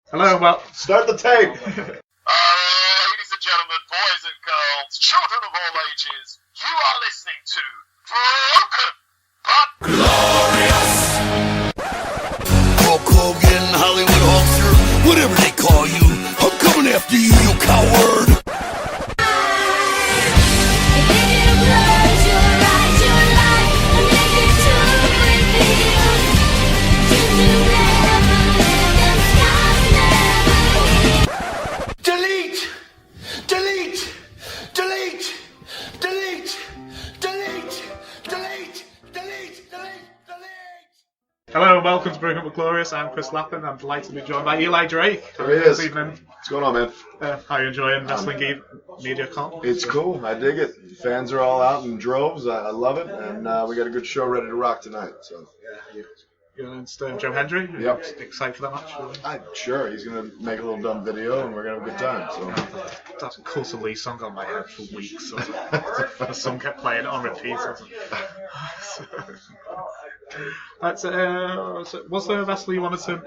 Hello, well, Start the tape. Ladies and gentlemen, boys and girls, children of all ages, you are listening to Broken But Glorious. Hulk Hogan, Hollywood Hulkster, whatever they call you, I'm coming after you, you coward! Delete! Delete! Delete! Delete! Delete! Delete! Delete! Delete! Delete! hello and welcome to Broken But Glorious. I'm Chris Lappin. I'm delighted to be joined by Eli Drake. There he is. This evening. What's going on, man? How are you enjoying Wrestling Media Con? It's cool. I dig it. Fans are all out in droves. I love it. And we got a good show ready to rock tonight. So You're against Joe Hendry. Yep. Excited for that match? Sure, he's going to make a little dumb video and we're going to have a good time. So That's a Coastal Lee song on my head for weeks. So the song kept playing on repeat. Was there a wrestler you wanted to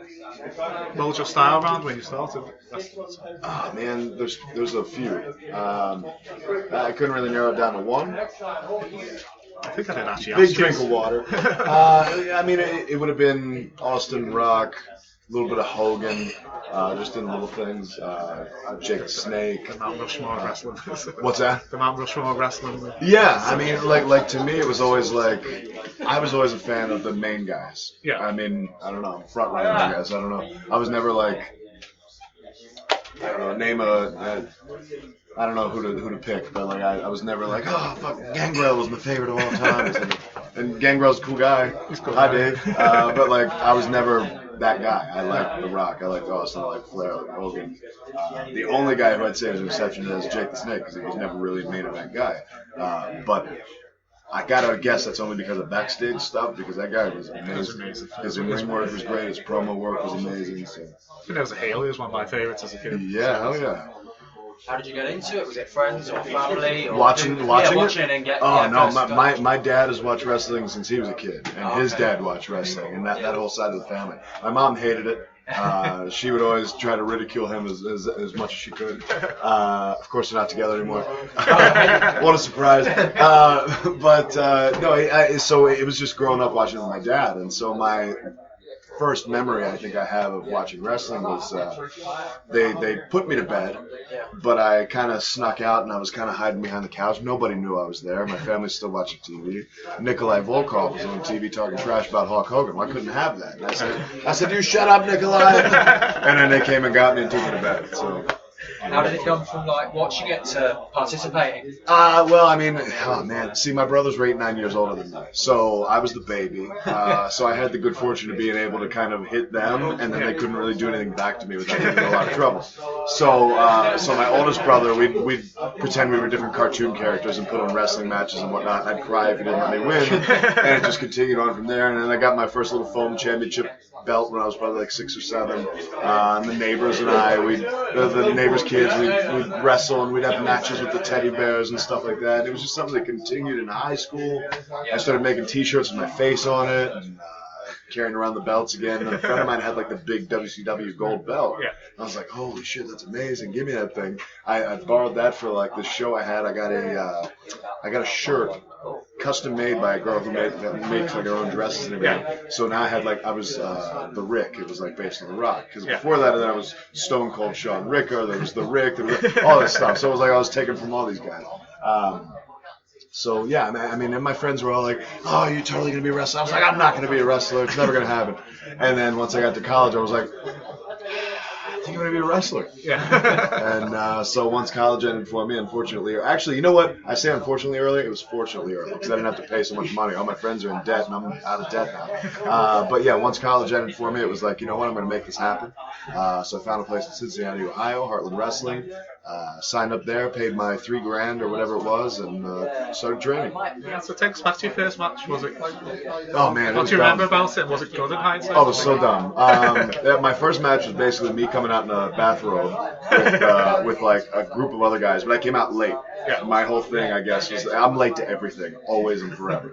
mold your style around when you started wrestling? oh, man, there's a few. I couldn't really narrow it down to one. I think I did actually. Big drink of water. I mean, it would have been Austin Rock, a little bit of Hogan, just in little things. Jake the Snake. The Mount Rushmore of wrestling. What's that? The Mount Rushmore of wrestling. Yeah, I mean, like to me, it was always like I was always a fan of the main guys. Yeah. I mean, I don't know, front line guys. I don't know. I was never like, I don't know, name a I don't know who to pick, but like I was never like, oh fuck, Gangrel was my favorite of all time. And Gangrel's a cool guy. He's cool. Hi, Dave. But like I was never that guy. I liked The Rock. I liked Austin. I liked Flair. I liked Hogan. The only guy who I'd say is an exception is Jake the Snake because he was never really a main event guy. But I gotta guess that's only because of backstage stuff because that guy was amazing. His ring work was great. His promo work was amazing. So. I think as a heel, he was one of my favorites as a kid. Yeah, hell yeah. How did you get into it? Was it friends or family? Or Watching it and get. Oh yeah, no, first my dad has watched wrestling since he was a kid, and his dad watched wrestling, and that whole side of the family. My mom hated it. She would always try to ridicule him as much as she could. Of course, they're not together anymore. What a surprise! So it was just growing up watching with my dad, and so my first memory I think I have of watching wrestling was they put me to bed, but I kind of snuck out and I was kind of hiding behind the couch. Nobody knew I was there. My family's still watching TV. Nikolai Volkov was on TV talking trash about Hulk Hogan. Well, I couldn't have that. And I said, you shut up, Nikolai. And then they came and got me and took me to bed. So. How did it come from like watching it to participating? Well, I mean, oh man, see, my brothers were 8-9 years older than me, so I was the baby. So I had the good fortune of being able to kind of hit them, and then they couldn't really do anything back to me without getting in a lot of trouble. So my oldest brother, we'd pretend we were different cartoon characters and put on wrestling matches and whatnot. I'd cry if he didn't let me win, and it just continued on from there. And then I got my first little foam championship belt when I was probably like 6 or 7. And the neighbors and I, the neighbors' kids, we'd wrestle and we'd have matches with the teddy bears and stuff like that. It was just something that continued in high school. I started making T-shirts with my face on it and carrying around the belts again. And a friend of mine had like the big WCW gold belt. Yeah. I was like, holy shit, that's amazing. Give me that thing. I borrowed that for like this show I had. I got a shirt custom made by a girl who makes like her own dresses and everything. Yeah. So now I was the Rick. It was like based on The Rock. Because before that, I was Stone Cold Sean Ricker. There was the Rick, all this stuff. So it was like I was taken from all these guys. So yeah, I mean, and my friends were all like, "Oh, you're totally gonna be a wrestler." I was like, "I'm not gonna be a wrestler. It's never gonna happen." And then once I got to college, I was like, I think I'm going to be a wrestler. Yeah. And so once college ended for me, unfortunately, actually, you know what? I say unfortunately early. It was fortunately early because I didn't have to pay so much money. All my friends are in debt, and I'm out of debt now. But yeah, once college ended for me, it was like, you know what? I'm going to make this happen. So I found a place in Cincinnati, Ohio, Heartland Wrestling. Signed up there, paid my $3,000 or whatever it was, and started training. Yeah, so take us back to your first match. Was it like? Oh man, what do you remember about it? Was it good in hindsight? Oh, it was so dumb. My first match was basically me coming out out in a bathrobe with like a group of other guys, but I came out late. Yeah. My whole thing, I guess, was I'm late to everything, always and forever.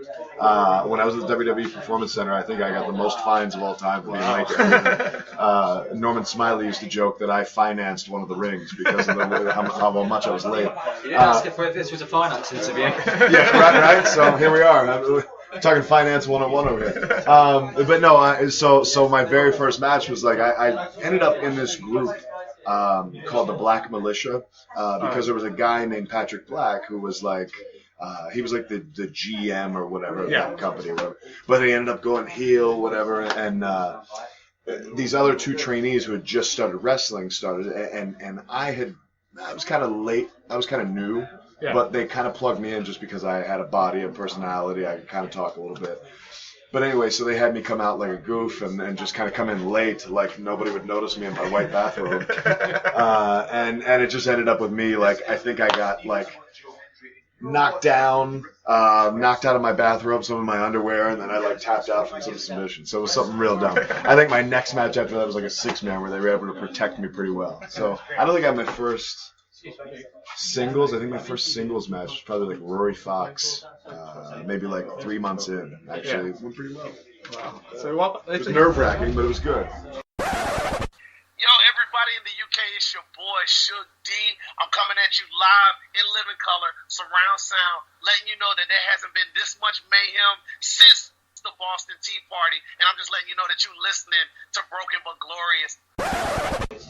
When I was at the WWE Performance Center, I think I got the most fines of all time for being late to everything. Norman Smiley used to joke that I financed one of the rings because of how much I was late. You didn't ask if this was a finance interview. Yeah, right. So here we are. I'm talking finance 101 over here. But no, so my very first match was like I ended up in this group called the Black Militia because there was a guy named Patrick Black who was like he was like the GM or whatever of that company, whatever. But he ended up going heel, whatever, and these other two trainees who had just started wrestling started, and I was kind of late. I was kind of new. Yeah. But they kind of plugged me in just because I had a body and personality. I could kind of talk a little bit. But anyway, so they had me come out like a goof and just kind of come in late, like nobody would notice me in my white bathrobe. And it just ended up with me, like, I think I got, like, knocked down, knocked out of my bathrobe, some of my underwear, and then I, like, tapped out from some submission. So it was something real dumb. I think my next match after that was like a 6-man where they were able to protect me pretty well. So I don't think I had my first singles. I think my first singles match was probably like Rory Fox, maybe like 3 months in. Actually, it went pretty well. Wow. So what? It was nerve-wracking, but it was good. Yo, everybody in the UK, it's your boy Suge D. I'm coming at you live in living color, surround sound, letting you know that there hasn't been this much mayhem since the Boston Tea Party, and I'm just letting you know that you're listening to Broken But Glorious.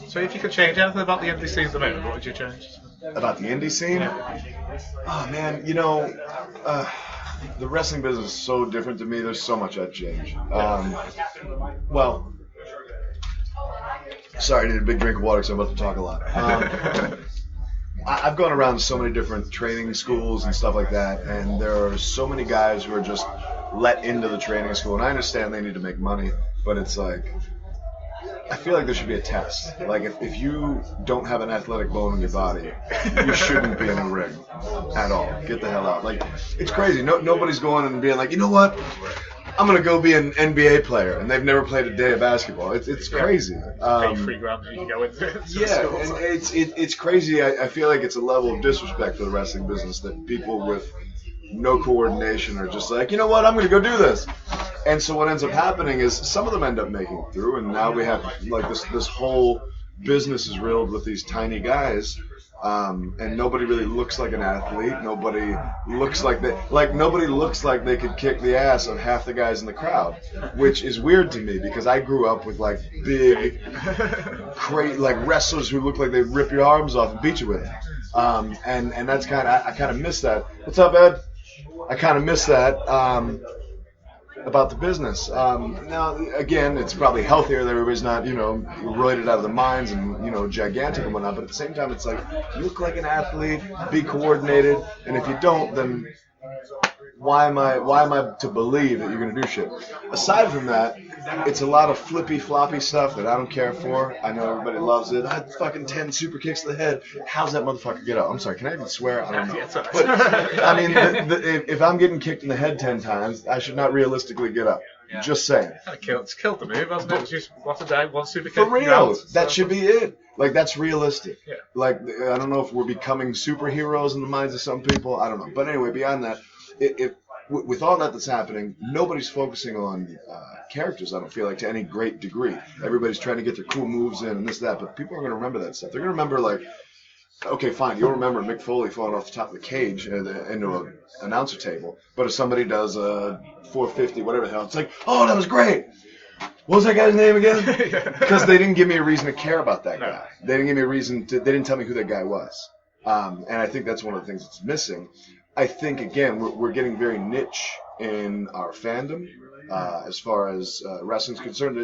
So if you could change anything about the indie scene at the moment, what would you change? About the indie scene? Oh, man, you know, the wrestling business is so different to me. There's so much I'd change. Well, sorry, I need a big drink of water because I'm about to talk a lot. I've gone around so many different training schools and stuff like that, and there are so many guys who are just let into the training school, and I understand they need to make money, but it's like, I feel like there should be a test. Like, if you don't have an athletic bone in your body, you shouldn't be in a ring at all. Get the hell out. Like, it's crazy. Nobody's going and being like, you know what? I'm going to go be an NBA player, and they've never played a day of basketball. It's crazy. Pay $3,000 you can go into it. Yeah, and it's crazy. I feel like it's a level of disrespect for the wrestling business that people with no coordination are just like, you know what, I'm going to go do this. And so what ends up happening is some of them end up making it through, and now we have like this whole business is riddled with these tiny guys, and nobody really looks like an athlete. Nobody looks like they could kick the ass of half the guys in the crowd, which is weird to me because I grew up with like big, like wrestlers who look like they'd rip your arms off and beat you with it. And that's I kind of miss that. What's up, Ed? I kind of miss that about the business. Now, again, it's probably healthier that everybody's not, roided out of their minds and, gigantic and whatnot. But at the same time, it's like, look like an athlete, be coordinated, and if you don't, then why am I to believe that you're going to do shit? Aside from that, it's a lot of flippy floppy stuff that I don't care for. I know everybody loves it. I had fucking 10 super kicks to the head. How's that motherfucker get up? I'm sorry, can I even swear? I don't know. But I mean, if I'm getting kicked in the head 10 times, I should not realistically get up. Yeah. Just saying. It's killed the move, hasn't it? It's just what a day, one super kick. For real, that should be it. Like, that's realistic. Yeah. Like, I don't know if we're becoming superheroes in the minds of some people. I don't know. But anyway, beyond that, with all that's happening, nobody's focusing on characters, I don't feel like, to any great degree. Everybody's trying to get their cool moves in and this, that, but people are going to remember that stuff. They're going to remember, like, okay, fine, you'll remember Mick Foley falling off the top of the cage into an announcer table, but if somebody does a 450, whatever the hell, it's like, oh, that was great. What was that guy's name again? Because they didn't give me a reason to care about that guy. They didn't give me a reason they didn't tell me who that guy was. And I think that's one of the things that's missing. I think, again, we're getting very niche in our fandom as far as wrestling's concerned.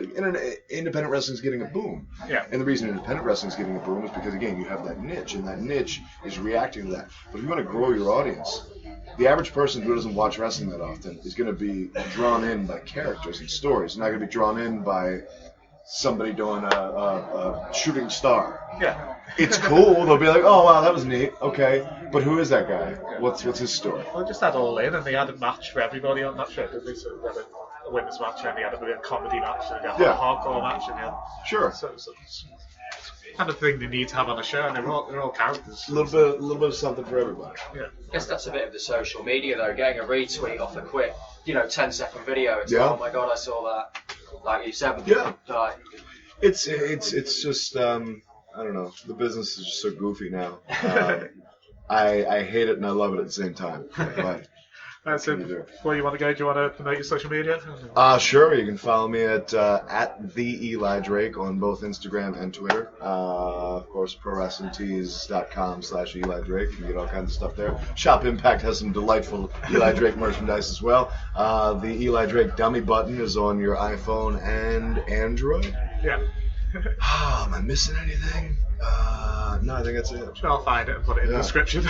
Independent wrestling's getting a boom. Yeah. And the reason independent wrestling's getting a boom is because, again, you have that niche, and that niche is reacting to that. But if you want to grow your audience, the average person who doesn't watch wrestling that often is going to be drawn in by characters and stories. They're not going to be drawn in by somebody doing a shooting star. Yeah. It's cool. They'll be like, oh, wow, that was neat. Okay. But who is that guy? What's his story? Well, just had all in, and they had a match for everybody on that show, didn't they? So a women's match, and you had a comedy match, and you had Yeah. a hardcore match, and you had Sure. so it's kind of thing they need to have on a show, and they're all characters. A little bit of something for everybody. Yeah. I guess that's a bit of the social media though, getting a retweet off a quick, 10-second video. It's Yeah. like, oh my god, I saw that. Like you said, Yeah. like, It's just I don't know. The business is just so goofy now. I hate it and I love it at the same time. But So before you want to go, do you want to promote your social media? sure. You can follow me at the Eli Drake on both Instagram and Twitter. Of course, prowrestlingtees.com/Eli Drake. You can get all kinds of stuff there. Shop Impact has some delightful Eli Drake merchandise as well. The Eli Drake dummy button is on your iPhone and Android. Yeah. Am I missing anything? No, I think that's it. I'll find it and put it in the description.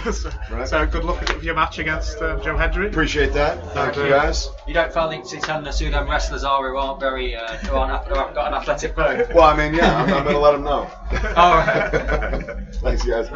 Right. So good luck with your match against Joe Hendry. Appreciate that. Thank you, guys. you don't feel like telling us who them wrestlers are who aren't very, who haven't got an athletic bone. Well, I mean, yeah, I'm going to let them know. All right. Thanks, guys.